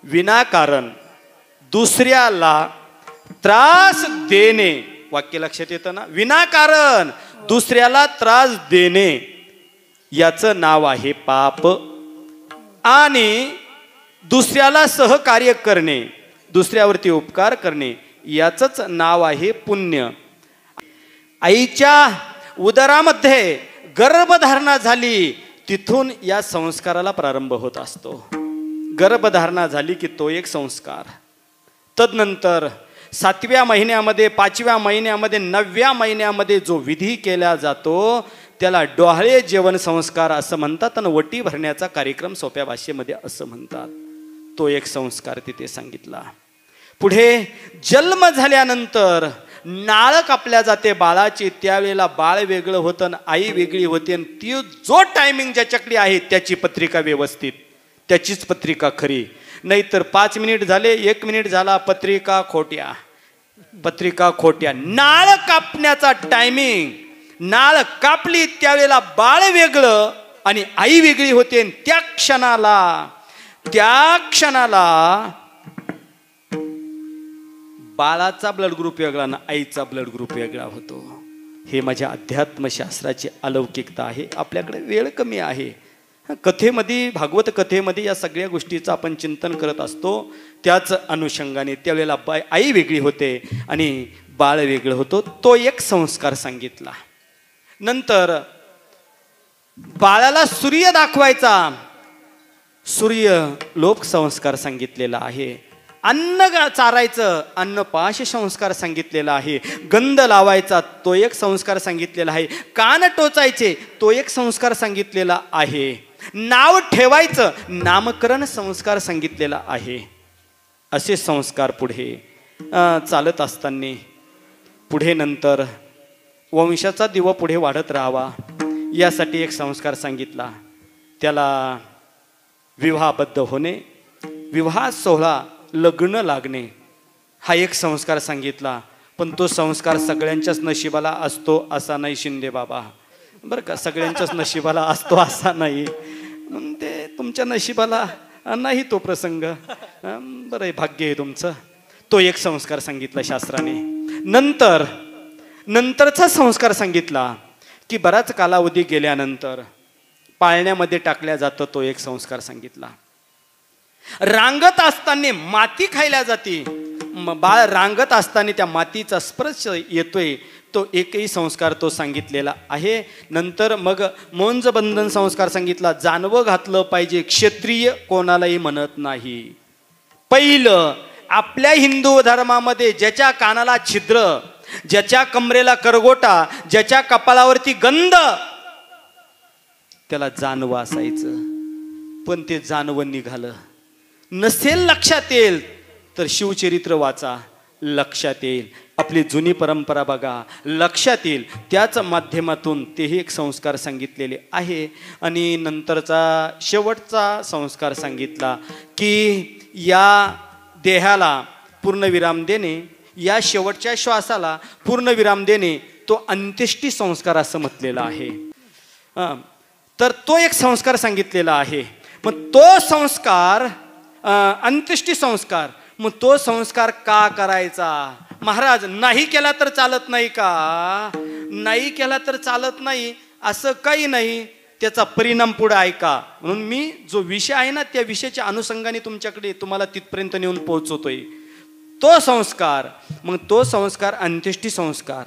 विनाकारण दुसऱ्याला त्रास देणे, वाक्य लक्षात येतं ना, विनाकारण दुसऱ्याला त्रास देणे याचं नाव आहे पाप. आणि दुसऱ्याला सहकार्य करणे, दुसऱ्यावरती उपकार करणे याचंच नाव आहे पुण्य. आईच्या उदरामध्ये गर्भधारणा झाली तिथून या संस्काराला प्रारंभ होत असतो. गर्भधारणा झाली की तो एक संस्कार. तदनंतर 7व्या महिन्यामध्ये, 5व्या महिन्यामध्ये, 9व्या महिन्यामध्ये जो विधी केला जातो त्याला डोहाळे जेवण संस्कार असं म्हणतात आणि वटी भरण्याचा कार्यक्रम सोप्या भाषेमध्ये असं म्हणतात. तो एक संस्कार तिथे सांगितला. पुढे जन्म झाल्यानंतर नाळ कापल्या जाते बाळाची. त्यावेळेला बाळ वेगळं होतं आणि आई वेगळी होती. आणि ती जो टायमिंग ज्याच्याकडे आहे त्याची पत्रिका व्यवस्थित, त्याचीच पत्रिका खरी. नाहीतर 5 मिनिट झाले, 1 मिनिट झाला, पत्रिका खोट्या, पत्रिका खोट्या. नाळ कापण्याचा टायमिंग, नाळ कापली त्यावेळेला बाळ वेगळं आणि आई वेगळी होते. आणि त्या क्षणाला बाळाचा ब्लड ग्रुप वेगळा ना आईचा ब्लड ग्रुप वेगळा होतो. हे माझ्या अध्यात्मशास्त्राची अलौकिकता आहे. आपल्याकडे वेळ कमी आहे. कथेमध्ये, भागवत कथेमध्ये या सगळ्या गोष्टीचं आपण चिंतन करत असतो. त्याच अनुषंगाने त्यावेळेला आई वेगळी होते आणि बाळ वेगळं होतो. तो एक संस्कार सांगितला. नंतर बाळाला सूर्य दाखवायचा, सूर्य लोक संस्कार सांगितलेला आहे. अन्न चारायचं, अन्नपाश संस्कार सांगितलेला आहे. गंध लावायचा, तो एक संस्कार सांगितलेला आहे. कान टोचायचे, तो एक संस्कार सांगितलेला आहे. नाव ठेवायचं, नामकरण संस्कार सांगितलेला आहे. असे संस्कार पुढे चालत असताना पुढे नंतर वंशाचा दिवा पुढे वाढत राहावा यासाठी एक संस्कार सांगितला. त्याला विवाहबद्ध होणे, विवाह सोहळा, लग्न लागणे हा एक संस्कार सांगितला. पण तो संस्कार सगळ्यांच्याच नशिबाला असतो असा नाही शिंदे बाबा, बरं का. सगळ्यांच्याच नशिबाला असतो असा नाही. ते तुमच्या नशिबाला नाही तो प्रसंग, बरं आहे, भाग्य आहे तुमचं. तो एक संस्कार सांगितला शास्त्राने. नंतरचा संस्कार सांगितला की बराच कालावधी गेल्यानंतर पाळण्यामध्ये टाकल्या जातं, तो एक संस्कार सांगितला. रांगत असताना माती खायला जाते, बाळ रांगत असताना त्या मातीचा स्पर्श येतोय, तो एकही संस्कार तो सांगितलेला आहे. नंतर मग मोंजबंधन संस्कार सांगितला. जानवं घातलं पाहिजे, क्षत्रिय कोणालाही म्हणत नाही. पहिलं आपल्या हिंदू धर्मामध्ये ज्याच्या कानाला छिद्र, ज्याच्या कमरेला करगोटा, ज्याच्या कपाळावरती गंध, त्याला जानवं असायचं. पण ते जानवं निघालं. नसेल लक्षात येईल तर शिवचरित्र वाचा, लक्षात येईल. आपली जुनी परंपरा बघा, लक्षात येईल. त्याच माध्यमातून तेही एक संस्कार सांगितलेले आहे. आणि नंतरचा शेवटचा संस्कार सांगितला की या देहाला पूर्णविराम देणे, या शेवटच्या श्वासाला पूर्णविराम देणे, तो अंत्येष्टी संस्कार असं म्हटलेला आहे. तर तो एक संस्कार सांगितलेला आहे. मग तो संस्कार अंत्येष्टी संस्कार, मग तो संस्कार का करायचा महाराज? नाही केला तर चालत नाही का? नाही केला तर चालत नाही असं काही नाही. त्याचा परिणाम पुढे ऐका. म्हणून मी जो विषय आहे ना त्या विषयाच्या अनुषंगाने तुमच्याकडे तुम्हाला तिथपर्यंत नेऊन पोहोचवतोय. तो संस्कार, मग तो संस्कार अंत्येष्टी संस्कार.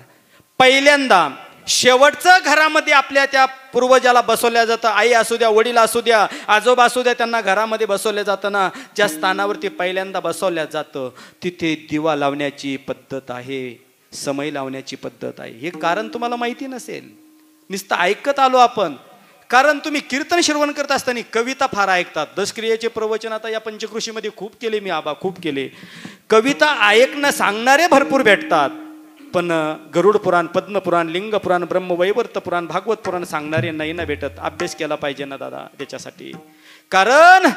पहिल्यांदा शेवटचं घरामध्ये आपल्या त्या पूर्वजाला बसवल्या जातं. आई असू द्या, वडील असू द्या, आजोबा असू द्या, त्यांना घरामध्ये बसवल्या जातं ना. ज्या स्थानावरती पहिल्यांदा बसवल्या जातं तिथे दिवा लावण्याची पद्धत आहे, समय लावण्याची पद्धत आहे. हे कारण तुम्हाला माहिती नसेल, नुसतं ऐकत आलो आपण. कारण तुम्ही कीर्तन श्रवण करत असताना कविता फार ऐकतात. दशक्रियेचे प्रवचन आता या पंचकृषीमध्ये खूप केले मी, आबा खूप केले. कविता ऐकणं सांगणारे भरपूर भेटतात, पण गरुड पुराण, पद्मपुराण, लिंग पुराण, ब्रह्मवैवर्त पुराण, भागवत पुराण सांगणारे नाही ना भेटत. अभ्यास केला पाहिजे ना दादा त्याच्यासाठी. कारण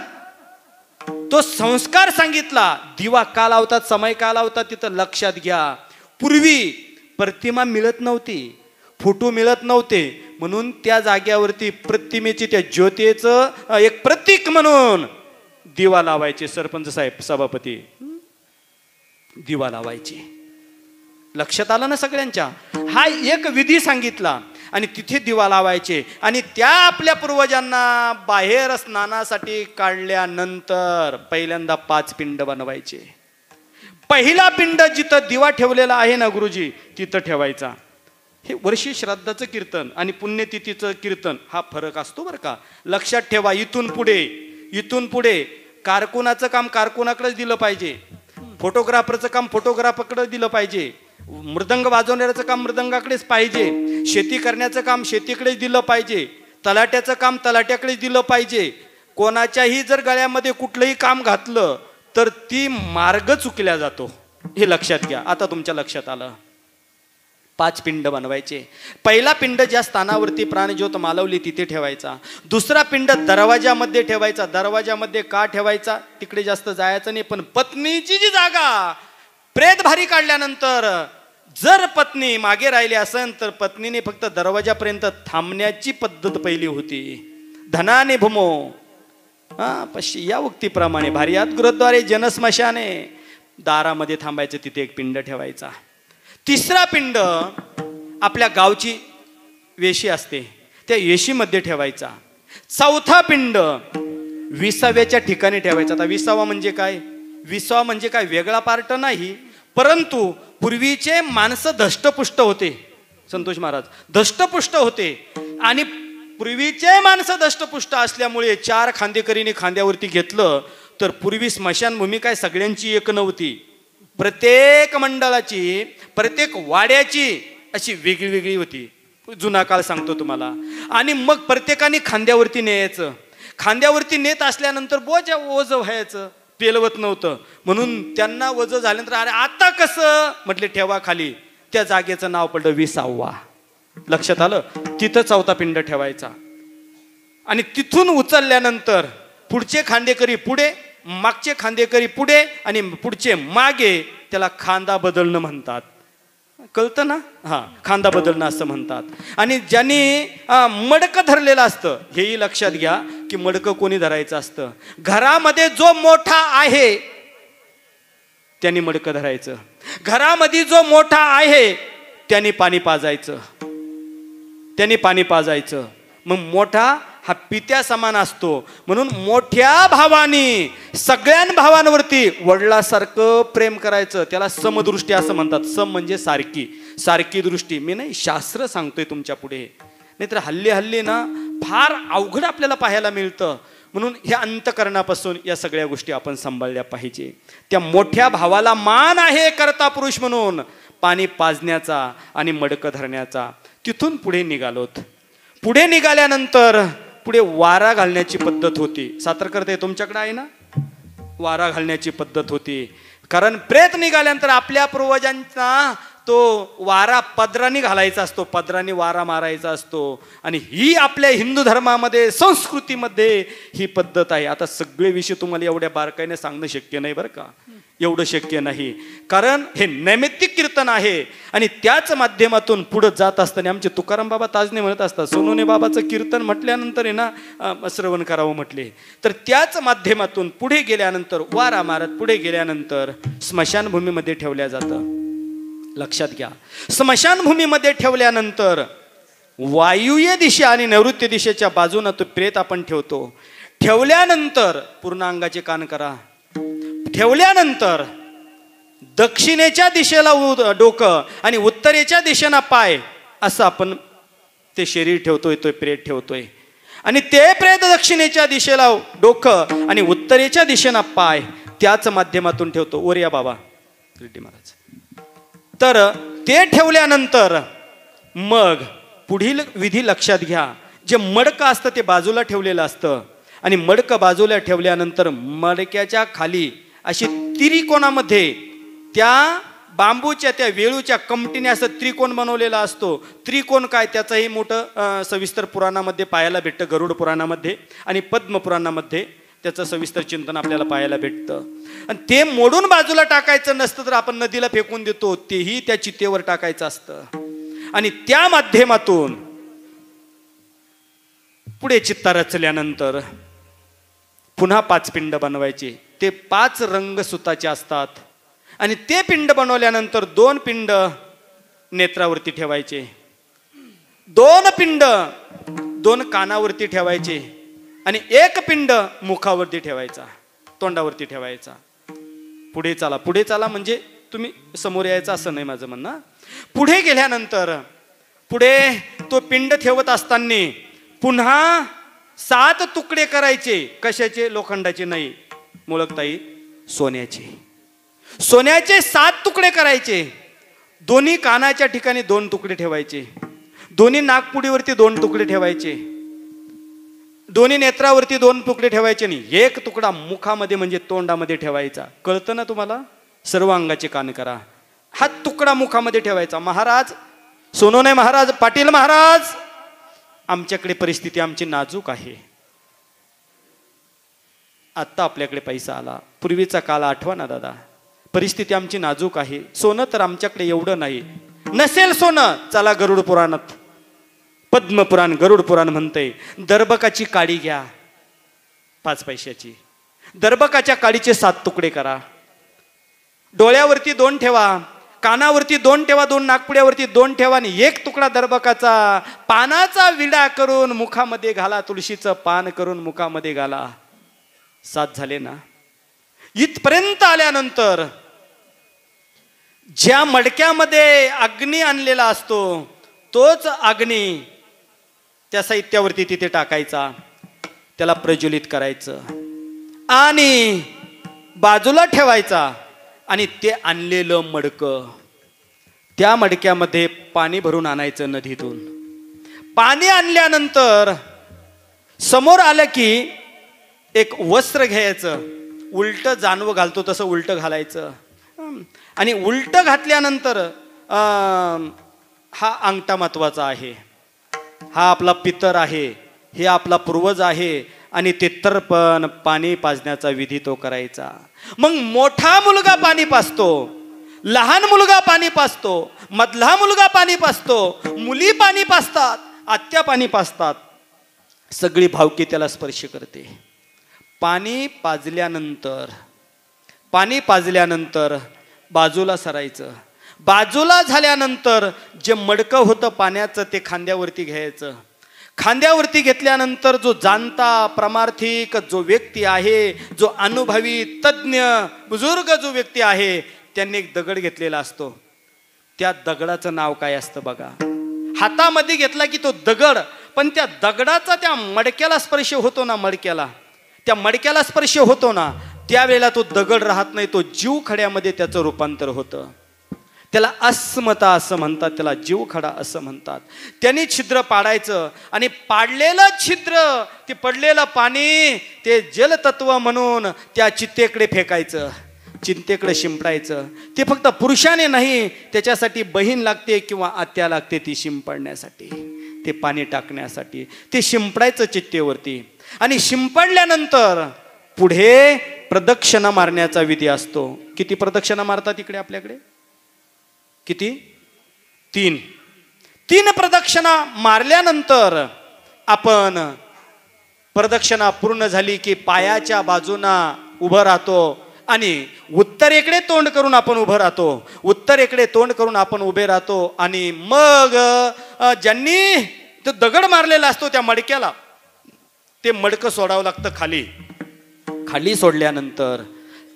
तो संस्कार सांगितला. दिवा का लावतात, समय का लावतात तिथं लक्षात घ्या. पूर्वी प्रतिमा मिळत नव्हती, फोटो मिळत नव्हते, म्हणून त्या जाग्यावरती प्रतिमेची, त्या ज्योतीचं एक प्रतीक म्हणून दिवा लावायचे. सरपंच साहेब, सभापती, दिवा लावायचे. लक्षात आलं ना सगळ्यांच्या? हा एक विधी सांगितला आणि तिथे दिवा लावायचे. आणि त्या आपल्या पूर्वजांना बाहेर स्नानासाठी काढल्यानंतर पहिल्यांदा 5 पिंड बनवायचे. पहिला पिंड जिथं दिवा ठेवलेला आहे ना गुरुजी, तिथं ठेवायचा. हे वर्षी श्राद्धाचं कीर्तन आणि पुण्यतिथीचं कीर्तन हा फरक असतो बरं का, लक्षात ठेवा. इथून पुढे कारकुनाचं काम कारकुनाकडेच दिलं पाहिजे, फोटोग्राफरचं काम फोटोग्राफरकडे दिलं पाहिजे, मृदंग वाजवणाऱ्याचं काम मृदंगाकडेच पाहिजे, शेती करण्याचं काम शेतीकडेच दिलं पाहिजे, तलाट्याचं काम तलाट्याकडेच दिलं पाहिजे. कोणाच्याही जर गळ्यामध्ये कुठलंही काम घातलं तर ती मार्ग चुकल्या जातो, हे लक्षात घ्या. आता तुमच्या लक्षात आलं. 5 पिंड बनवायचे. पहिला पिंड ज्या स्थानावरती प्राणज्योत मालवली तिथे ठेवायचा. दुसरा पिंड दरवाजामध्ये ठेवायचा. दरवाजामध्ये का ठेवायचा? तिकडे जास्त जायचं नाही. पण पत्नीची जी जागा प्रेत भारी काढल्यानंतर जर पत्नी मागे राहिली असेल तर पत्नीने फक्त दरवाजापर्यंत थांबण्याची पद्धत पहिली होती. धनाने भूमो पश्य या उक्तीप्रमाणे भार्यात गृहद्वारे जनस्मशाने, दारामध्ये थांबायचं, तिथे एक पिंड ठेवायचा. तिसरा पिंड आपल्या गावची वेशी असते त्या वेशीमध्ये ठेवायचा. चौथा पिंड 20व्याच्या ठिकाणी ठेवायचा. आता 20वा म्हणजे काय? 20वा म्हणजे काय वेगळा पार्ट नाही, परंतु पूर्वीचे माणसं धष्टपुष्ट होते. संतोष महाराज धष्टपुष्ट होते आणि पूर्वीचे माणसं धष्टपुष्ट असल्यामुळे 4 खांदेकरीने खांद्यावरती घेतलं. तर पूर्वी स्मशानभूमी काय सगळ्यांची एक नव्हती, प्रत्येक मंडळाची प्रत्येक वाड्याची अशी वेगळी वेगळी होती. जुना काळ सांगतो तुम्हाला. आणि मग प्रत्येकाने खांद्यावरती न्यायचं. खांद्यावरती नेत असल्यानंतर ओझ व्हायचं, पेलवत नव्हतं. म्हणून त्यांना ओझ झाल्यानंतर अरे आता कसं म्हटले ठेवा खाली. त्या जागेचं नाव पडलं 20वा. लक्षात आलं? तिथं चौथा पिंड ठेवायचा. आणि तिथून उचलल्यानंतर पुढचे खांदेकरी पुढे, मागचे खांदेकरी पुढे आणि पुढचे मागे. त्याला खांदा बदलणं म्हणतात. कळतं ना? हा, खांदा बदलणं असं म्हणतात. आणि ज्यांनी मडकं धरलेलं असतं, हेही लक्षात घ्या की मडकं कोणी धरायचं असतं. घरामध्ये जो मोठा आहे त्यांनी मडकं धरायचं. घरामध्ये जो मोठा आहे त्यांनी पाणी पाजायचं. मग मोठा हा पित्या समान असतो. म्हणून मोठ्या भावानी सगळ्या भावांवरती वडिलासारखं प्रेम करायचं. त्याला समदृष्टी असं म्हणतात. सम म्हणजे सारखी दृष्टी. मी नाही, शास्त्र सांगतोय तुमच्या पुढे. नाहीतर हल्ली ना फार अवघड आपल्याला पाहायला मिळतं. म्हणून ह्या अंतकरणापासून या सगळ्या गोष्टी आपण सांभाळल्या पाहिजे. त्या मोठ्या भावाला मान आहे कर्ता पुरुष म्हणून पाणी पाजण्याचा आणि मडकं धरण्याचा. तिथून पुढे निघालोत. पुढे निघाल्यानंतर पुढे वारा घालण्याची पद्धत होती. सातर करते तुमच्याकडे आहे ना? वारा घालण्याची पद्धत होती. कारण प्रेत निघाल्यानंतर आपल्या पूर्वजांचा तो वारा पदराने घालायचा असतो, पदराने वारा मारायचा असतो. आणि ही आपल्या हिंदू धर्मामध्ये, संस्कृतीमध्ये ही पद्धत आहे. आता सगळे विषय तुम्हाला एवढ्या बारकाईने सांगणं शक्य नाही बरं का, एवढं शक्य नाही. कारण हे नैमित्तिक कीर्तन आहे आणि त्याच माध्यमातून पुढे जात असताना आमचे तुकाराम बाबा ताजने म्हणत असतात, सोनोने बाबाचं कीर्तन म्हटल्यानंतर आहे ना श्रवण करावं म्हटले. तर त्याच माध्यमातून पुढे गेल्यानंतर वारा मारत पुढे गेल्यानंतर स्मशानभूमीमध्ये ठेवल्या जातं. लक्षात घ्या, स्मशानभूमीमध्ये ठेवल्यानंतर वायुव्य दिशा आणि नैऋत्य दिशेच्या बाजूने तो प्रेत आपण ठेवतो. ठेवल्यानंतर पूर्ण अंगाचे कान करा. ठेवल्यानंतर दक्षिणेच्या दिशेला डोकं आणि उत्तरेच्या दिशेला पाय असं आपण ते शरीर ठेवतोय, तो प्रेत ठेवतोय. आणि ते प्रेत दक्षिणेच्या दिशेला डोकं आणि उत्तरेच्या दिशेला पाय त्याच माध्यमातून ठेवतो. वर या बाबा रेड्डी महाराज. तर ते ठेवल्यानंतर मग पुढील विधी लक्षात घ्या. जे मडकं असतं ते बाजूला ठेवलेलं असतं. आणि मडकं बाजूला ठेवल्यानंतर मडक्याच्या खाली अशी त्रिकोणामध्ये त्या बांबूच्या त्या वेळूच्या कमटीने असं त्रिकोण बनवलेला असतो. त्रिकोण काय त्याचंही मोठं सविस्तर पुराणामध्ये पाहायला भेटतं, गरुड पुराणामध्ये आणि पद्म पुराणामध्ये त्याचं सविस्तर चिंतन आपल्याला पाहायला भेटतं. आणि ते मोडून बाजूला टाकायचं नसतं तर आपण नदीला फेकून देतो, तेही त्या चितेवर टाकायचं असतं. आणि त्या माध्यमातून पुढे चित्ता रचल्यानंतर पुन्हा 5 पिंड बनवायचे. ते 5 रंग सुताचे असतात. आणि ते पिंड बनवल्यानंतर 2 पिंड नेत्रावरती ठेवायचे, 2 पिंड 2 कानावरती ठेवायचे आणि 1 पिंड मुखावरती ठेवायचा, तोंडावरती ठेवायचा. पुढे चाला. पुढे चाला म्हणजे तुम्ही समोर यायचं असं नाही माझं म्हणणं. पुढे गेल्यानंतर पुढे तो पिंड ठेवत असताना पुन्हा 7 तुकडे करायचे. कशाचे? लोखंडाचे नाही मुळकताई, सोन्याचे. सोन्याचे 7 तुकडे करायचे. दोन्ही कानाच्या ठिकाणी 2 तुकडे ठेवायचे, दोन्ही नागपुडीवरती 2 तुकडे ठेवायचे, दोन्ही नेत्रावरती 2 तुकडे ठेवायचे नाही. 1 तुकडा मुखामध्ये म्हणजे तोंडामध्ये ठेवायचा. कळतं ना तुम्हाला? सर्व अंगाचे कान करा. हा तुकडा मुखामध्ये ठेवायचा. महाराज, सोनोने महाराज, पाटील महाराज, आमच्याकडे परिस्थिती आमची नाजूक आहे. आत्ता आपल्याकडे पैसा आला, पूर्वीचा काळ आठवा ना दादा. परिस्थिती आमची नाजूक आहे. सोनं तर आमच्याकडे एवढं नाही. नसेल सोनं, चला गरुड पुराणात, पद्मपुराण गरुड पुराण म्हणते, दर्भकाची काडी घ्या 5 पैशाची. दर्भकाच्या काडीचे 7 तुकडे करा. डोळ्यावरती 2 ठेवा, कानावरती 2 ठेवा, 2 नागपुड्यावरती 2 ठेवा आणि 1 तुकडा दर्भकाचा पानाचा विडा करून मुखामध्ये घाला. तुळशीचं पान करून मुखामध्ये घाला. 7 झाले ना? इथपर्यंत आल्यानंतर ज्या मडक्यामध्ये अग्नी आणलेला असतो तोच अग्नी त्या साहित्यावरती तिथे टाकायचा, त्याला प्रज्वलित करायचं आणि बाजूला ठेवायचा. आणि ते आणलेलं मडकं, त्या मडक्यामध्ये पाणी भरून आणायचं नदीतून. पाणी आणल्यानंतर समोर आलं की एक वस्त्र घ्यायचं, उलट जानवं घालतो तसं उलट घालायचं. आणि उलट घातल्यानंतर हा अंगठा महत्वाचा आहे, हा आपला पितर आहे, हे आपला पूर्वज आहे. आणि ते तर्पण पाणी पाजण्याचा विधी तो करायचा. मग मोठा मुलगा पाणी पाजतो, लहान मुलगा पाणी पाजतो, मधला मुलगा पाणी पाजतो, मुली पाणी पाजतात, आत्या पाणी पाजतात. सगळी भावकी त्याला स्पर्श करते. पाणी पाजल्यानंतर बाजूला सरायचं. बाजूला झाल्यानंतर जे मडकं होतं पाण्याचं ते खांद्यावरती घ्यायचं. खांद्यावरती घेतल्यानंतर जो जाणता प्रमार्थिक जो व्यक्ती आहे, जो अनुभवी तज्ञ बुजुर्ग जो व्यक्ती आहे, त्यांनी एक दगड घेतलेला असतो. त्या दगडाचं नाव काय असतं बघा. हातामध्ये घेतला की तो दगड, पण त्या दगडाचा त्या मडक्याला स्पर्श होतो ना, त्या मडक्याला स्पर्श होतो ना, त्यावेळेला तो दगड राहत नाही, तो जीव खड्यामध्ये त्याचं रूपांतर होतं. त्याला अस्मता असं म्हणतात, त्याला जीवखडा असं म्हणतात. त्यांनी छिद्र पाडायचं आणि पाडलेलं छिद्र, ते पडलेलं पाणी ते जलतत्व म्हणून त्या चित्तेकडे फेकायचं, चिंतेकडे शिंपडायचं. ते फक्त पुरुषाने नाही, त्याच्यासाठी बहीण लागते किंवा आत्या लागते ती शिंपडण्यासाठी, ते पाणी टाकण्यासाठी. ते शिंपडायचं चित्तेवरती. आणि शिंपडल्यानंतर पुढे प्रदक्षिणा मारण्याचा विधी असतो. किती प्रदक्षिणा मारतात इकडे आपल्याकडे? किती? 3 प्रदक्षिणा मारल्यानंतर आपण प्रदक्षिणा पूर्ण झाली की पायाच्या बाजूना उभं राहतो आणि उत्तरेकडे तोंड करून आपण उभं राहतो. उत्तरेकडे तोंड करून आपण उभे राहतो. आणि मग ज्यांनी तो दगड मारलेला असतो त्या मडक्याला, ते मडकं सोडावं लागतं खाली. खाली सोडल्यानंतर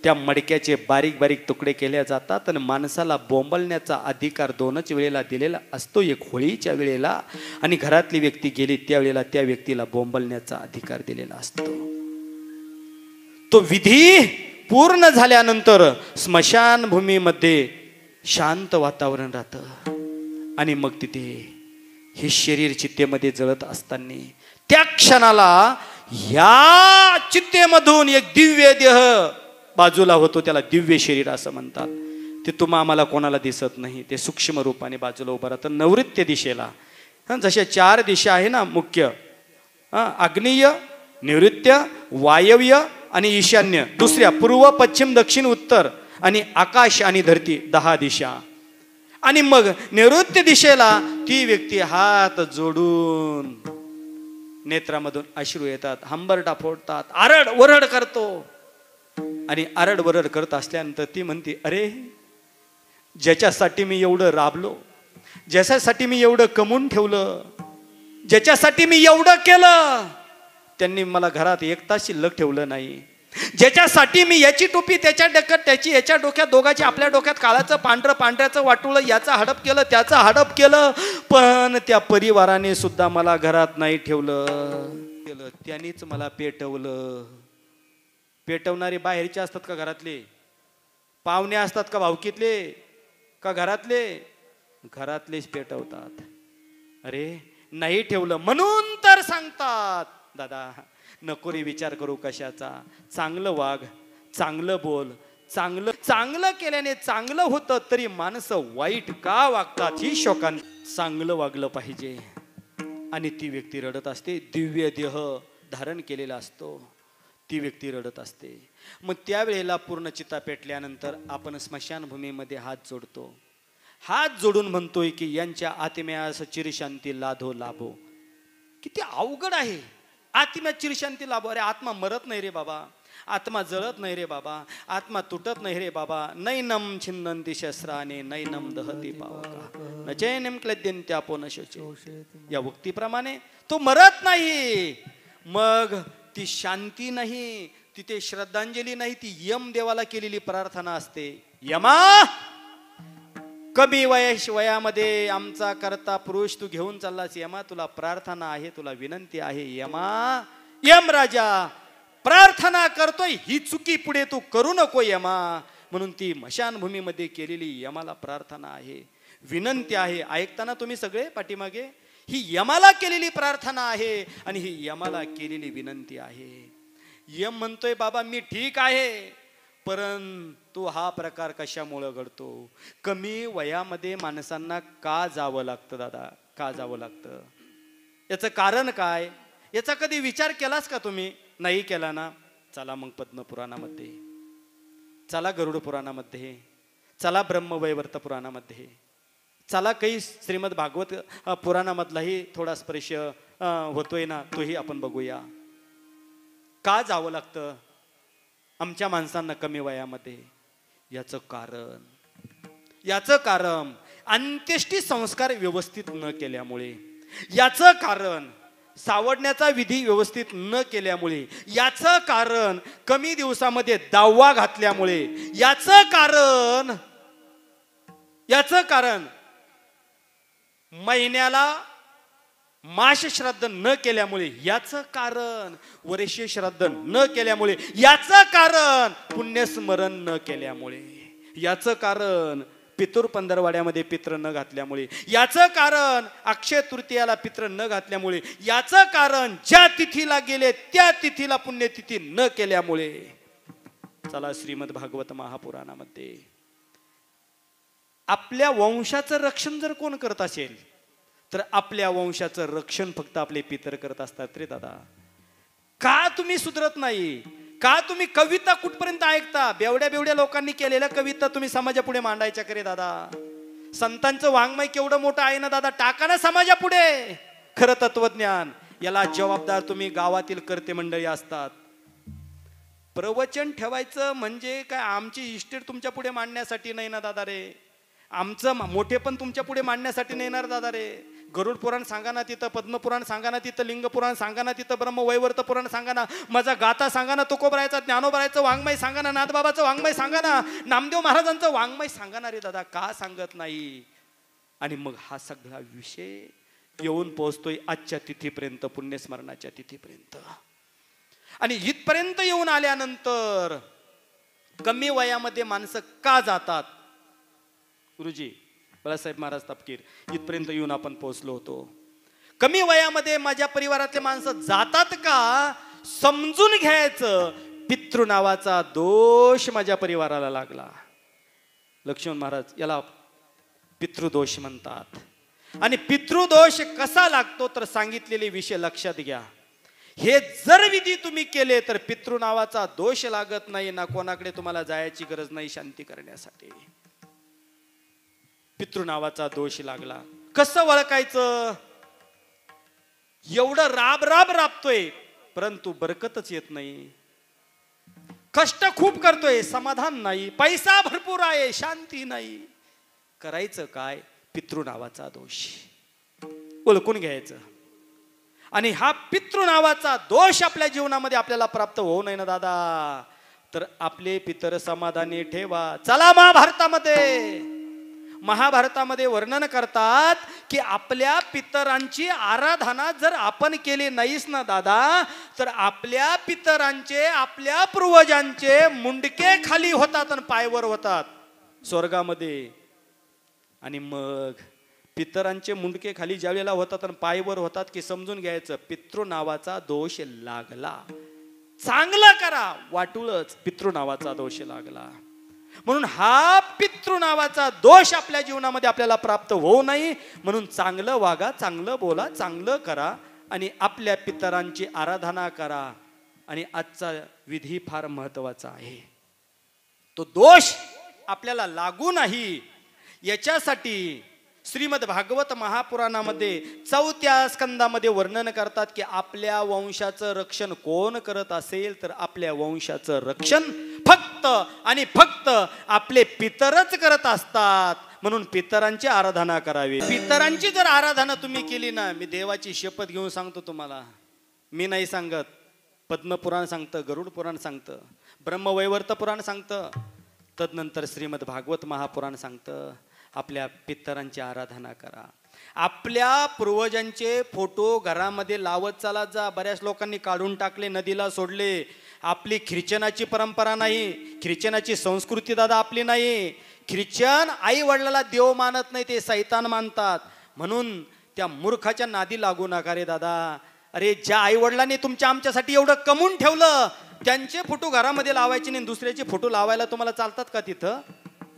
त्या मडक्याचे बारीक बारीक तुकडे केले जातात आणि माणसाला बोंबलण्याचा अधिकार 2च वेळेला दिलेला असतो. एक होळीच्या वेळेला आणि घरातली व्यक्ती गेली त्यावेळेला त्या व्यक्तीला बोंबलण्याचा अधिकार दिलेला असतो. तो विधी पूर्ण झाल्यानंतर स्मशानभूमीमध्ये शांत वातावरण राहतं आणि मग तिथे हे शरीर चित्तेमध्ये जळत असताना त्या क्षणाला या चित्तेमधून एक दिव्य देह बाजूला होतो. त्याला दिव्य शरीर असं म्हणतात. ते तुम्हा आम्हाला कोणाला दिसत नाही, ते सूक्ष्म रूपाने बाजूला उभं राहतं. नैऋत्य दिशेला जशा 4 दिशा आहे ना मुख्य, आग्नेय, नैऋत्य, वायव्य आणि ईशान्य. दुसऱ्या पूर्व, पश्चिम, दक्षिण, उत्तर आणि आकाश आणि धरती 10 दिशा. आणि मग नैऋत्य दिशेला ती व्यक्ती हात जोडून नेत्रामधून अश्रू येतात, हंबरडा फोडतात, आरड वरड करतो. आणि आरड वरड करत असल्यानंतर ती म्हणते, अरे ज्याच्यासाठी मी एवढं राबलो, ज्याच्यासाठी मी एवढं कमवून ठेवलं, ज्याच्यासाठी मी एवढं केलं, त्यांनी मला घरात एक तास शिल्लक ठेवलं नाही. ज्याच्यासाठी मी याची टोपी त्याच्या डोक्यात, त्याची याच्या डोक्यात, दोघांची आपल्या डोक्यात काळाचं पांढरं पांढऱ्याचं वाटुळं, याचं हडप केलं, त्याचं हडप केलं, पण त्या परिवाराने सुद्धा मला घरात नाही ठेवलं. त्यांनीच मला पेटवलं. पेटवणारे बाहेरचे असतात का घरातले? पाहुणे असतात का भावकीतले का घरातले? घरातलेच पेटवतात. अरे नाही ठेवलं म्हणून तर सांगतात, दादा नको रे विचार करू कशाचा, चांगलं वाग, चांगलं बोल, चांगलं केल्याने चांगलं होतं. तरी माणसं वाईट का वागतात ही शोकांत. चांगलं वागलं पाहिजे. आणि ती व्यक्ती रडत असते, दिव्य देह धारण केलेला असतो, ती व्यक्ती रडत असते. मग त्यावेळेला पूर्ण चिता पेटल्यानंतर आपण स्मशानभूमीमध्ये हात जोडतो. हात जोडून म्हणतोय की यांच्या आत्म्यास चिरशांती लाधो लाभो. किती अवघड आहे. आत्म्यात चिरशांती लाभो. अरे आत्मा मरत नाही रे बाबा, आत्मा जळत नाही रे बाबा, आत्मा तुटत नाही रे बाबा. नैनम छिन्नंती शस्त्राने नैनम दहती पावका न चैनम क्लद्यंत्यापो न शोचे. या उक्तीप्रमाणे तो मरत नाही. मग ती शांती नाही, तिथे श्रद्धांजली नाही, ती यम देवाला केलेली प्रार्थना असते. यमा कमी वयामध्ये आमचा करता पुरुष तू घेऊन चाललास, यमा तुला प्रार्थना आहे, तुला विनंती आहे. यमा यम राजा प्रार्थना करतोय, ही चुकी पुढे तू करू नको यमा. म्हणून ती मशानभूमीमध्ये केलेली यमाला प्रार्थना आहे, विनंती आहे. ऐकताना तुम्ही सगळे पाठीमागे, ही यमाला केलेली प्रार्थना आहे आणि ही यमाला केलेली विनंती आहे. यम म्हणतोय बाबा मी ठीक आहे, परंतु हा प्रकार कशामुळे घडतो? कमी वयामध्ये माणसांना का जावं लागतं दादा, का जावं लागतं? याचं कारण काय? याचा कधी विचार केलास का तुम्ही? नाही केला ना? चला मग पद्मपुराणामध्ये, चला गरुड पुराणामध्ये, चला ब्रह्मवैवर्त पुराणामध्ये, चला काही श्रीमद भागवत पुराणामधलाही थोडा स्पर्श होतोय ना, तोही आपण बघूया. का जावं लागतं आमच्या माणसांना कमी वयामध्ये? याचं कारण अंत्येष्टी संस्कार व्यवस्थित न केल्यामुळे, याचं कारण सावडण्याचा विधी व्यवस्थित न केल्यामुळे, याचं कारण कमी दिवसामध्ये दावा घातल्यामुळे, याचं कारण महिन्याला माश श्राद्ध न केल्यामुळे, याचं कारण वर्ष श्राद्ध न केल्यामुळे, याचं कारण पुण्यस्मरण न केल्यामुळे, याचं कारण पितृ पंधरवाड्यामध्ये पित्र न घातल्यामुळे, याचं कारण अक्षय तृतीयाला पित्र न घातल्यामुळे, याचं कारण ज्या तिथीला गेले त्या तिथीला पुण्यतिथी न केल्यामुळे. चला श्रीमद भागवत महापुराणामध्ये आपल्या वंशाचं रक्षण जर कोण करत असेल तर आपल्या वंशाचं रक्षण फक्त आपले पितर करत असतात रे दादा. का तुम्ही सुधरत नाही? का तुम्ही कविता कुठपर्यंत ऐकता? बेवड्या लोकांनी केलेल्या कविता तुम्ही समाजापुढे मांडायच्या करे दादा. संतांचं वाङ्मय केवढं मोठं आहे ना दादा, टाका ना समाजापुढे खरं तत्वज्ञान. याला जबाबदार तुम्ही गावातील कर्ते मंडळी असतात. प्रवचन ठेवायचं म्हणजे काय आमची इस्टेट तुमच्या पुढे मांडण्यासाठी नाही ना दादा रे, आमचं मोठेपण तुमच्या पुढे मांडण्यासाठी नाही येणार दादा रे. गरुड पुराण सांगा ना तिथं, पद्मपुराण सांगा ना तिथं, लिंग पुराण सांगा ना तिथं, ब्रह्मवैवर्त पुराण सांगा ना, माझा गाथा सांगा ना, तुकोबरायचा ज्ञानोबरायचं वाङ्मय सांगा ना, नाथबाबाचं वाङ्मय सांगा ना, नामदेव महाराजांचं वाङ्मय सांगा ना रे दादा. का सांगत नाही? आणि मग हा सगळा विषय येऊन पोहोचतोय आजच्या तिथीपर्यंत, पुण्यस्मरणाच्या तिथीपर्यंत. आणि इथपर्यंत येऊन आल्यानंतर कमी वयामध्ये माणसं का जातात? गुरुजी बाळासाहेब महाराज तपकीर, इथपर्यंत येऊन आपण पोहोचलो होतो. कमी वयामध्ये माझ्या परिवारातले माणसं जातात का? समजून घ्यायचं. पितृ नावाचा दोष माझ्या परिवाराला लागला. लक्ष्मण महाराज याला पितृदोष म्हणतात. आणि पितृदोष कसा लागतो तर सांगितलेले विषय लक्षात घ्या. हे जर विधी तुम्ही केले तर पितृ नावाचा दोष लागत नाही ना, कोणाकडे तुम्हाला जायची गरज नाही शांती करण्यासाठी. पितृ नावाचा दोष लागला. कसं ओळखायचं? एवढं राब राब राबतोय परंतु बरकतच येत नाही. कष्ट खूप करतोय, समाधान नाही. पैसा भरपूर आहे, शांती नाही. करायचं काय? पितृ नावाचा दोष ओळखून घ्यायचं. आणि हा पितृ नावाचा दोष आपल्या जीवनामध्ये आपल्याला प्राप्त होऊ नये ना दादा, तर आपले पितर समाधानी ठेवा. चला महाभारतामध्ये वर्णन करतात की आपल्या पितरांची आराधना जर आपण केली नाहीस ना दादा, तर आपल्या पितरांचे, आपल्या पूर्वजांचे मुंडके खाली होतात आणि पायवर होतात स्वर्गामध्ये. आणि मग पितरांचे मुंडके खाली ज्यावेळेला होतात आणि पायवर होतात की समजून घ्यायचं पितृ नावाचा दोष लागला. चांगलं करा, वाटूळच पितृ नावाचा दोष लागला. म्हणून हा पितृ नावाचा दोष आपल्या जीवनामध्ये आपल्याला प्राप्त होऊ नये म्हणून चांगलं वागा, चांगलं बोला, चांगलं करा आणि आपल्या पितरांची आराधना करा. आणि आजचा विधी फार महत्वाचा आहे. तो दोष आपल्याला लागू नाही याच्यासाठी श्रीमद भागवत महापुराणामध्ये 4व्या स्कंदामध्ये वर्णन करतात की आपल्या वंशाचं रक्षण कोण करत असेल तर आपल्या वंशाचं रक्षण फक्त आणि फक्त आपले पितरच करत असतात. म्हणून पितरांची आराधना करावी. पितरांची जर आराधना तुम्ही केली ना, मी देवाची शपथ घेऊन सांगतो तुम्हाला, मी नाही सांगत, पद्मपुराण सांगतं, गरुड पुराण सांगतं, ब्रह्मवैवर्त पुराण सांगतं, तदनंतर श्रीमद भागवत महापुराण सांगतं आपल्या पितरांची आराधना करा. आपल्या पूर्वजांचे फोटो घरामध्ये लावत चालत जा. बऱ्याच लोकांनी काढून टाकले, नदीला सोडले. आपली ख्रिश्चनाची परंपरा नाही, ख्रिश्चनाची संस्कृती दादा आपली नाही. ख्रिश्चन आई वडिलाला देव मानत नाही, ते सैतान मानतात. म्हणून त्या मूर्खाच्या नादी लागू नका रे दादा. अरे ज्या आई वडिलांनी तुमच्या आमच्यासाठी एवढं कमवून ठेवलं त्यांचे फोटो घरामध्ये लावायचे नाही, दुसऱ्याचे फोटो लावायला तुम्हाला चालतात का तिथं?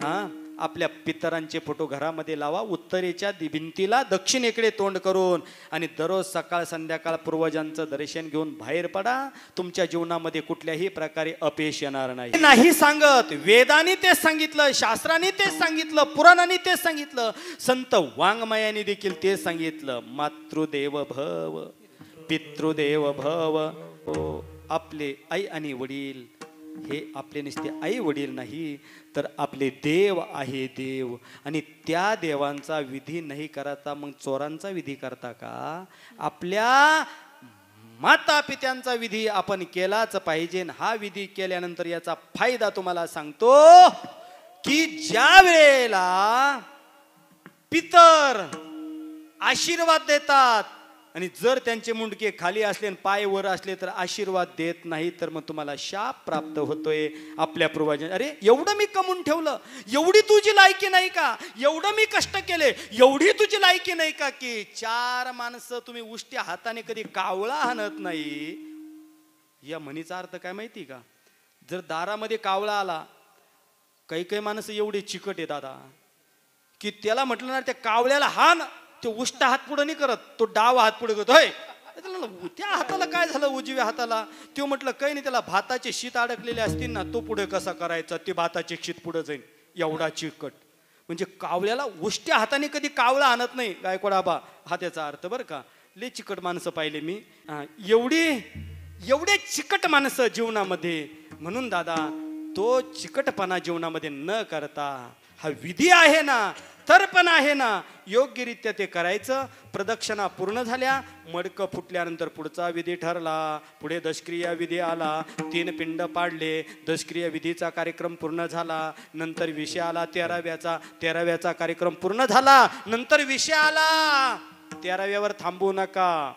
हा, आपल्या पितरांचे फोटो घरामध्ये लावा, उत्तरेच्या भिंतीला दक्षिणेकडे तोंड करून, आणि दररोज सकाळ संध्याकाळ पूर्वजांचं दर्शन घेऊन बाहेर पडा. तुमच्या जीवनामध्ये कुठल्याही प्रकारे अपयश येणार नाही सांगत. वेदांनी तेच सांगितलं, शास्त्रांनी तेच सांगितलं, पुराणांनी तेच सांगितलं, संत वाङ्मयाने देखील तेच सांगितलं. मातृदेव भव पितृदेव भव. हो, आपले आई आणि वडील हे आपले नुसते आई वडील नाही तर आपले देव आहे देव. आणि त्या देवांचा विधी नाही करता मग चोरांचा विधी करता का? आपल्या माता पित्यांचा विधी आपण केलाच पाहिजे. हा विधी केल्यानंतर याचा फायदा तुम्हाला सांगतो की ज्या वेळेला पितर आशीर्वाद देतात आणि जर त्यांचे मुंडके खाली असले आणि पाय वर असले तर आशीर्वाद देत नाही, तर मग तुम्हाला शाप प्राप्त होतोय आपल्या पूर्वजांना. अरे एवढं मी कमवून ठेवलं, एवढी तुझी लायकी नाही का? एवढं मी कष्ट केले, एवढी तुझी लायकी नाही का की 4 माणसं तुम्ही उष्ट्या हाताने कधी कावळा हाणत नाही? या म्हणीचा अर्थ काय माहिती का? जर दारामध्ये कावळा आला, काही काही माणसं एवढे चिकट आहे दादा की त्याला म्हटलं ना त्या कावळ्याला हाण, तो उष्टा हात पुढे नाही करत, तो डावा हात पुढे करतोय. त्या हाताला काय झालं, उजव्या हाताला? तो म्हटलं काही नाही, त्याला भाताचे शीत अडकलेले असतील ना, तो पुढे कसा करायचा, ते भाताचे शीत पुढे जाईल. एवढा चिकट. म्हणजे कावळ्याला उष्ट्या हाताने कधी कावळा आणत नाही गायकवाडाबा, हा त्याचा अर्थ बरं का. लय चिकट माणसं पाहिले मी, एवढे चिकट माणसं जीवनामध्ये. म्हणून दादा तो चिकटपणा जीवनामध्ये न करता हा विधी आहे ना, तर्पण आहे ना, योग्यरित्या ते करायचं. प्रदक्षिणा पूर्ण झाल्या, मडकं फुटल्यानंतर पुढचा विधी ठरला. पुढे दशक्रिया विधी आला, 3 पिंड पाडले, दशक्रिया विधीचा कार्यक्रम पूर्ण झाला. नंतर विषय आला 13व्याचा कार्यक्रम पूर्ण झाला. नंतर विषय आला 13व्यावर थांबू नका,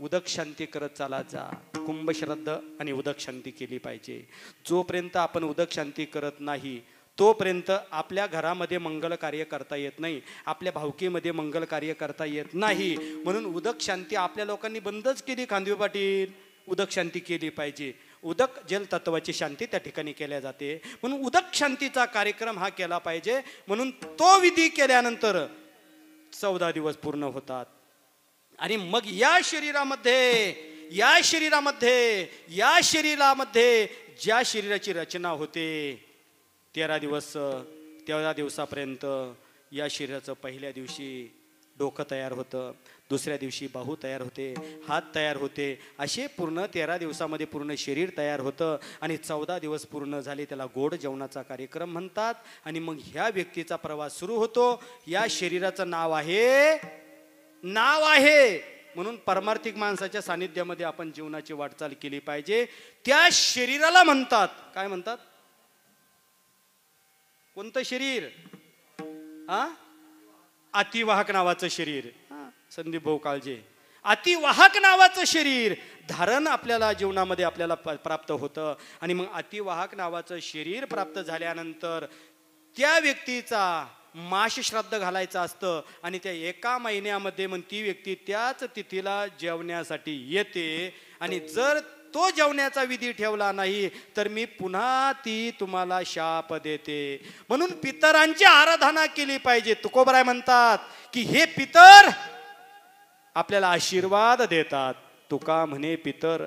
उदक शांती करत चाला जा. कुंभ श्राद्ध आणि उदक शांती केली पाहिजे. जोपर्यंत आपण उदक शांती करत नाही तोपर्यंत आपल्या घरामध्ये मंगल कार्य करता येत नाही, आपल्या भावकीमध्ये मंगल कार्य करता येत नाही. म्हणून उदक शांती आपल्या लोकांनी बंदच केली. खांदवे पाटील, उदक शांती केली पाहिजे. उदक जल तत्वाची शांती त्या ठिकाणी केल्या जाते, म्हणून उदक शांतीचा कार्यक्रम हा केला पाहिजे. म्हणून तो विधी केल्यानंतर 14 दिवस पूर्ण होतात. आणि मग या शरीरामध्ये ज्या शरीराची रचना होते 13 दिवसापर्यंत या शरीराचं पहिल्या दिवशी डोकं तयार होतं, दुसऱ्या दिवशी बाहू तयार होते, हात तयार होते, असे पूर्ण 13 दिवसामध्ये पूर्ण शरीर तयार होतं. आणि 14 दिवस पूर्ण झाले, त्याला गोड जेवणाचा कार्यक्रम म्हणतात. आणि मग ह्या व्यक्तीचा प्रवास सुरू होतो. या शरीराचं नाव आहे म्हणून परमार्थिक माणसाच्या सानिध्यामध्ये आपण जीवनाची वाटचाल केली पाहिजे. त्या शरीराला म्हणतात, काय म्हणतात? कोणतं शरीर? अतिवाहक नावाचं शरीर. संदीप भाऊ काळजे, अतिवाहक नावाचं शरीर धारण आपल्याला जीवनामध्ये आपल्याला प्राप्त होतं. आणि मग अतिवाहक नावाचं शरीर प्राप्त झाल्यानंतर त्या व्यक्तीचा माश श्राद्ध घालायचं असतं. आणि त्या एका महिन्यामध्ये मग ती व्यक्ती त्याच तिथीला जेवण्यासाठी येते. आणि जर तो जेवण्याचा विधी ठेवला नाही तर मी पुन्हा ती तुम्हाला शाप देते. म्हणून पितरांची आराधना केली पाहिजे. तुकोबराय म्हणतात की हे पितर आपल्याला आशीर्वाद देतात. तुका म्हणे पितर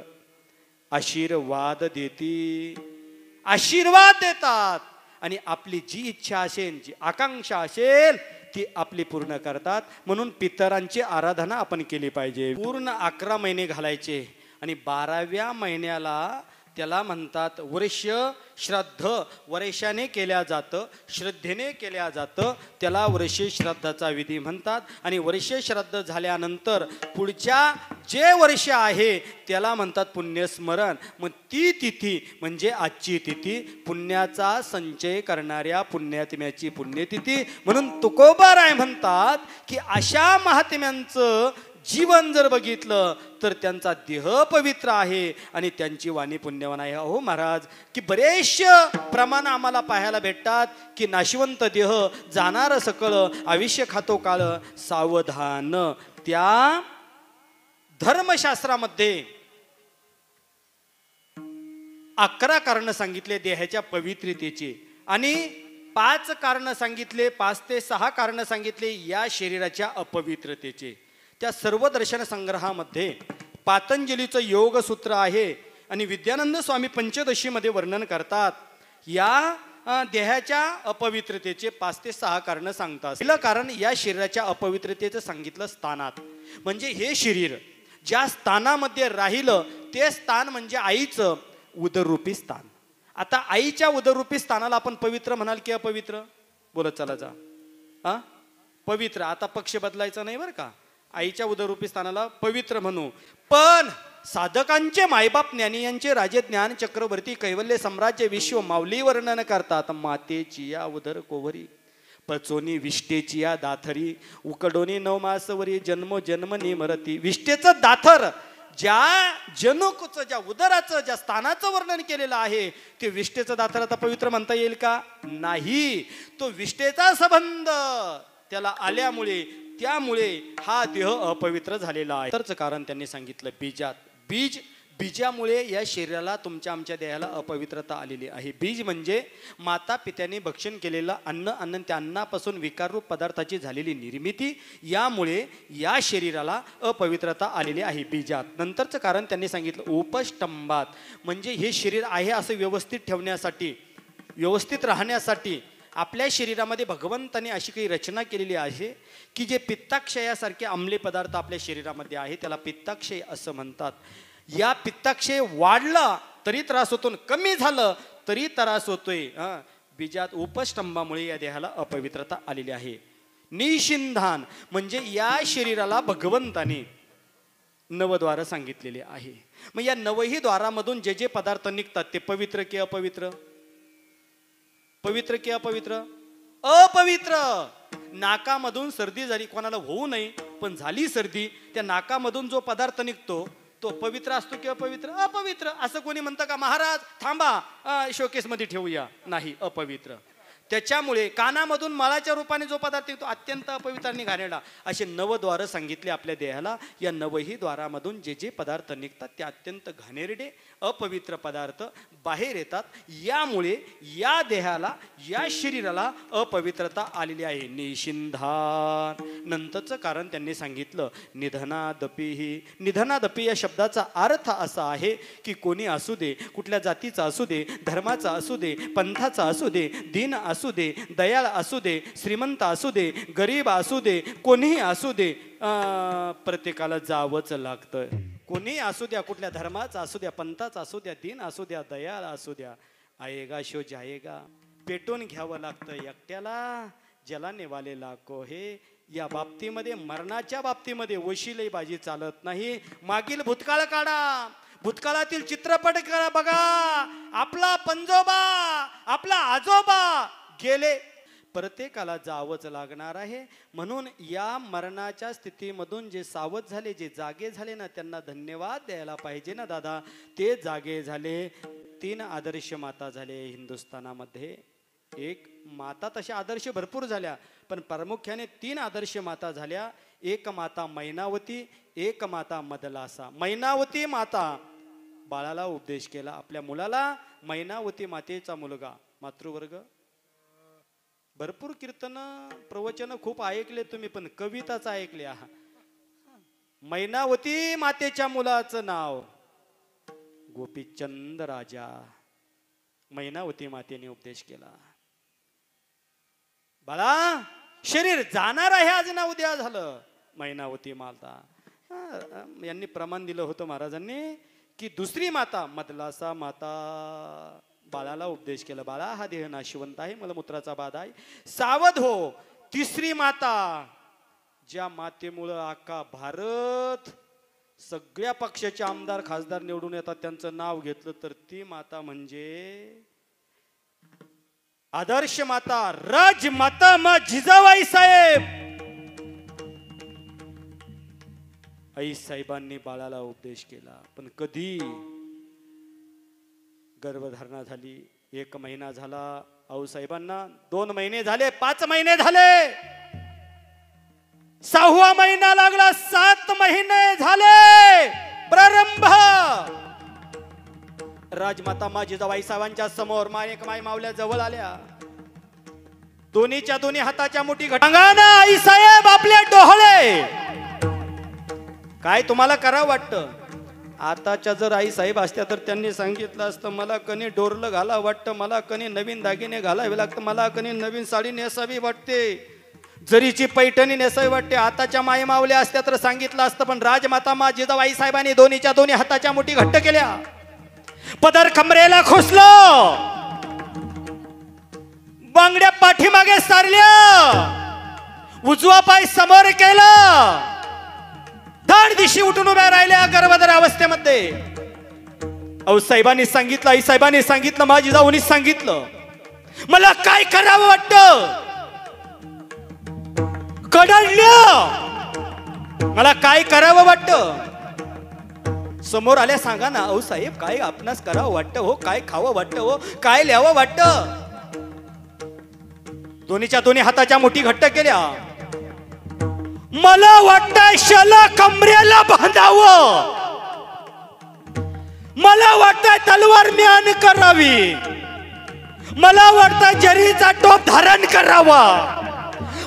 आशीर्वाद आशीर्वाद देतात. आणि आपली जी इच्छा असेल, जी आकांक्षा असेल ती आपली पूर्ण करतात. म्हणून पितरांची आराधना आपण केली पाहिजे. पूर्ण 11 महिने घालायचे. आणि 12व्या महिन्याला त्याला म्हणतात वर्ष श्राद्ध. वर्षाने केल्या जातं, श्रद्धेने केल्या जातं, त्याला वर्ष श्राद्धाचा विधी म्हणतात. आणि वर्ष श्राद्ध झाल्यानंतर पुढच्या जे वर्ष आहे त्याला म्हणतात पुण्यस्मरण. मग ती तिथी म्हणजे आजची तिथी पुण्याचा संचय करणाऱ्या पुण्यात्म्याची पुण्यतिथी. म्हणून तुकोबाराय म्हणतात की अशा महात्म्यांचं जीवन जर बघितलं तर त्यांचा देह पवित्र आहे आणि त्यांची वाणी पुण्यवान आहे. अहो महाराज, की बरेचसे प्रमाण आम्हाला पाहायला भेटतात की नाशवंत देह, जाणार सकळ, आयुष्य खातो काळ, सावधान. त्या धर्मशास्त्रामध्ये 11 कारण सांगितले देहाच्या पवित्रतेचे आणि 5 कारण सांगितले, 5 ते 6 कारण सांगितले या शरीराच्या अपवित्रतेचे. त्या सर्व दर्शन संग्रहामध्ये पातंजलीचं योग सूत्र आहे. आणि विद्यानंद स्वामी पंचदशीमध्ये वर्णन करतात या देहाच्या अपवित्रतेचे 5 ते 6 कारण सांगतात. पहिलं कारण या शरीराच्या अपवित्रतेचं सांगितलं स्थानात. म्हणजे हे शरीर ज्या स्थानामध्ये राहिलं ते स्थान म्हणजे आईचं उदररूपी स्थान. आता आईच्या उदररूपी स्थानाला आपण पवित्र म्हणाल की अपवित्र? बोलत चला जा. पवित्र. आता पक्ष बदलायचा नाही बरं का. आईच्या उदररूपी स्थानाला पवित्र म्हणू. पण साधकांचे मायबाप ज्ञानियांचे राजे ज्ञान चक्रवर्ती कैवल्य साम्राज्य विश्व माऊली वर्णन करतात. मातेची या उदर कोवरी, पचोनी विष्टेची या दाथरी, उकडोनी 9 मासवरी, जन्मो जन्मनी मरती. विष्टेचं दाथर, ज्या जनुकचं, ज्या उदराचं, ज्या स्थानाचं वर्णन केलेलं आहे ते विष्टेचं दाथर आता पवित्र म्हणता येईल का? नाही. तो विष्टेचा संबंध त्याला आल्यामुळे त्यामुळे हा देह अपवित्र झालेला आहे. तरच कारण त्यांनी सांगितलं बीजात. बीजामुळे या शरीराला, तुमच्या आमच्या देहाला अपवित्रता आलेली आहे. बीज म्हणजे माता पित्याने भक्षण केलेलं अन्न, त्या अन्नापासून विकाररूप पदार्थाची झालेली निर्मिती. यामुळे या शरीराला अपवित्रता आलेली आहे बीजात. नंतरचं कारण त्यांनी सांगितलं उपष्टंभात. म्हणजे हे शरीर आहे असं व्यवस्थित ठेवण्यासाठी, व्यवस्थित राहण्यासाठी आपल्या शरीरामध्ये भगवंताने अशी काही रचना केलेली आहे की जे पित्ताक्षयासारखे अंमली पदार्थ आपल्या शरीरामध्ये आहे त्याला पित्ताक्षय असं म्हणतात. या पित्ताक्षय वाढला तरी त्रास होतो, कमी झालं तरी त्रास होतोय. बीजात उपस्तंभामुळे या देहाला अपवित्रता आलेली आहे. निशिंधान म्हणजे या शरीराला भगवंताने नवद्वार सांगितलेले आहे. मग या 9ही द्वारामधून जे जे पदार्थ निघतात ते पवित्र की अपवित्र? पवित्र की अपवित्र? अपवित्र. नाकामधून सर्दी झाली, कोणाला होऊ नये पण झाली सर्दी, त्या नाकामधून जो पदार्थ निघतो तो पवित्र असतो की अपवित्र? अपवित्र. असं कोणी म्हणतं का महाराज थांबा शोकेस मध्ये ठेवूया? नाही, अपवित्र. त्याच्यामुळे कानामधून मलाच्या रूपाने जो पदार्थ निघतो अत्यंत अपवित्र आणि घाणेरडा. असे 9 द्वार सांगितले आपल्या देहाला. या 9ही द्वारामधून जे जे पदार्थ निघतात ते अत्यंत घाणेरडे अपवित्र पदार्थ बाहेर येतात. यामुळे या देहाला या शरीराला अपवित्रता आलेली आहे. निशिंधान नंतरचं कारण त्यांनी सांगितलं. निधनादपीही. निधनादपी या शब्दाचा अर्थ असा आहे की कोणी असू दे, कुठल्या जातीचा असू दे, धर्माचा असू दे, पंथाचा असू दे, दीन असू दे, दयाळ असू दे, श्रीमंत असू दे, गरीब असू दे, कोणीही असू दे, प्रत्येकाला जावंच लागतं. कोणीही असू द्या, कुठल्या धर्माचा असू द्या, पंथाचा असू द्या, दीन असू द्या, दयाळ असू द्या, आएगा शो जाएगा. पेटून घ्यावं लागतं एकट्याला, जलाने वाले लाखो हे. या बाबतीमध्ये, मरणाच्या बाबतीमध्ये वशिलेबाजी चालत नाही. मागील भूतकाळ काढा, भूतकाळातील चित्रपट करा, बघा. आपला पंजोबा, आपला आजोबा गेले, प्रत्येकाला जावंच लागणार आहे. म्हणून या मरणाच्या स्थितीमधून जे सावध झाले, जे जागे झाले ना, त्यांना धन्यवाद द्यायला पाहिजे ना दादा. ते जागे झाले. 3 आदर्श माता झाले हिंदुस्थानामध्ये. एक माता, तशा आदर्श भरपूर झाल्या, पण प्रामुख्याने 3 आदर्श माता झाल्या. एक माता मैनावती, एक माता मदलासा. मैनावती माता बाळाला उपदेश केला, आपल्या मुलाला. मैनावती मातेचा मुलगा. मातृवर्ग भरपूर कीर्तन प्रवचन खूप ऐकले तुम्ही, पण कविताच ऐकल्या. मैनावती मातेच्या मुलाचं नाव गोपीचंद राजा. मैनावती मातेने उपदेश केला. बाळा, शरीर जाणार आहे आज ना उद्या झालं. मैनावती माता यांनी प्रमाण दिलं होतं महाराजांनी की दुसरी माता मदलासा माता बाळाला उपदेश केला. बाळा, हा देह नाशिवंत आहे, मलमूत्राचा बाधा आहे, सावध हो. तिसरी माता, ज्या मातेमुळं अख्खा भारत, सगळ्या पक्षाचे आमदार खासदार निवडून येतात, त्यांचं नाव घेतलं तर ती माता म्हणजे आदर्श माता, राजमाता मा जिजाबाई साहेब. आई साहेबांनी बाळाला उपदेश केला. पण कधी गर्भधारणा झाली, 1 महिना झाला आऊ साहेबांना, 2 महिने झाले, 5 महिने झाले, 6वा महिना लागला, 7 महिने झाले. प्रारंभ राजमाता मा जिजाबाई साहेबांच्या समोर माय मावल्या जवळ आल्या. दोन्हीच्या दोन्ही हाताच्या मुठी घटांगाना. आई साहेब आपले डोहळे. काय तुम्हाला करावं वाटतं? आताच्या जर आई साहेब असत्या तर त्यांनी सांगितलं असतं, मला कणी डोरलं घाला वाटतं, मला कणी नवीन दागिने घालावे लागतं, मला कणी नवीन साडी नेसावी वाटते, जरीची पैठणी नेसावी वाटते. आताच्या माई मावल्या असत्या तर सांगितलं असतं, पण राजमाता मा जिजाबाई साहेबांनी दोन्हीच्या दोन्ही हाताच्या मुठी घट्ट केल्या, पदर कमरेला खोसलो, बांगड्या पाठीमागे सारल्या, उजवा पाय समोर केला, धाड दिशी उठून उभ्या राहिल्या गर्भधार अवस्थेमध्ये. औ साहेबांनी सांगितलं, आई साहेबांनी सांगितलं, माझी जाऊनी सांगितलं, मला काय करावं वाटतं? कडाडल्या, मला काय करावं वाटतं? समोर आल्या सांगा ना, औ साहेब काय आपणास करावं वाटतं हो, काय खावं वाटतं हो, काय ल्यावं वाटतं? दोन्हीच्या दोन्ही हाताच्या मुठी घट्ट केल्या. मला वाटतंय शाला कमरेला बांधावं, मला वाटतंय तलवार म्यान करावी, मला वाटतंय जरीचा टोप धारण करावा,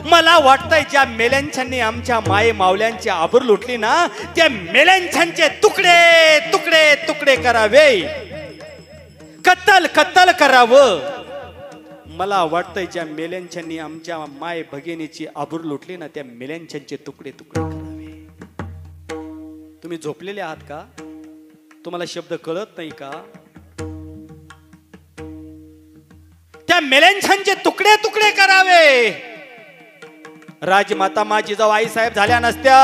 मला वाटतंय ज्या मेल्यांछांनी आमच्या माये मावल्यांची आबरू लुटली ना, त्या मेल्यांछांचे तुकडे तुकडे तुकडे करावे, कत्तल कत्तल करावं. मला वाटतंय ज्या मेल्यांछांनी आमच्या माय भगिनीची आबरू लुटली ना, त्या मेल्यांछांचे तुकडे तुकडे करावे. तुम्ही झोपलेले आहात का? तुम्हाला शब्द कळत नाही का? त्या मेल्यांछांचे तुकडे तुकडे करावे. राजमाता मा जिजाबाई साहेब झाल्या नसत्या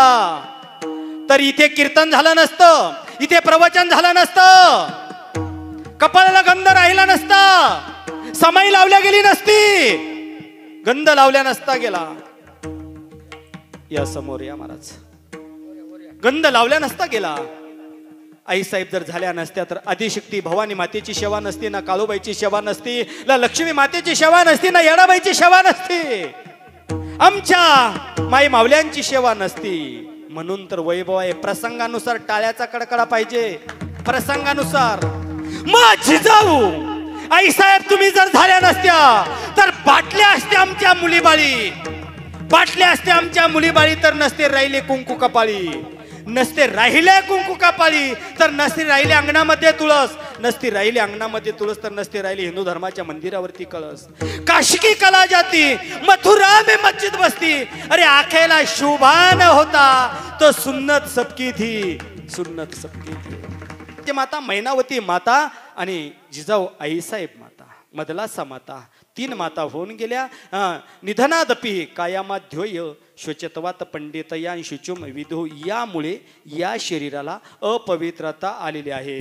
तर इथे कीर्तन झालं नसतं, इथे प्रवचन झालं नसतं, कपाळाला गंध राहिला नसता, समाई लावल्या गेली नसती, गंध लावल्या नसता गेला. या समोर या महाराज, गंध लावल्या नसता गेला. आई साहेब जर झाल्या नसत्या तर आदिशक्ती भवानी मातेची सेवा नसती, ना काळूबाईची सेवा नसती, ना लक्ष्मी मातेची सेवा नसती, ना येडाबाईची सेवा नसती, आमच्या माई मावल्यांची सेवा नसती. म्हणून तर वैभव आहे, प्रसंगानुसार टाळ्याचा कडकडा पाहिजे, प्रसंगानुसार. मा जिजाऊ आई साहेब तुम्ही जर झाल्या नसत्या तर बाटल्या असत्या आमच्या मुलीबाळी, बाटल्या असत्या आमच्या मुलीबाळी, तर नसते राहिले कुंकू कपाळी, नसते राहिले कुंकू कपाळी, तर नसते राहिले अंगणामध्ये तुळस, नसते राहिले अंगणामध्ये तुळस, तर नसते राहिले हिंदू धर्माच्या मंदिरावरती कळस. काशी की कला जाती मथुरा में मस्जिद बसती, अरे आखेला शुभान होता तो सुन्नत सबकी थी, सुन्नत सबकी थी. ते माता मैनावती माता आणि जिजाऊ आईसाहेब माता, मदलासा माता, 3 माता होऊन गेल्या. निधनादपी कायामा ध्योय श्वचत्वात पंडितया शुचुम विधू, यामुळे या शरीराला अपवित्रता आलेली आहे.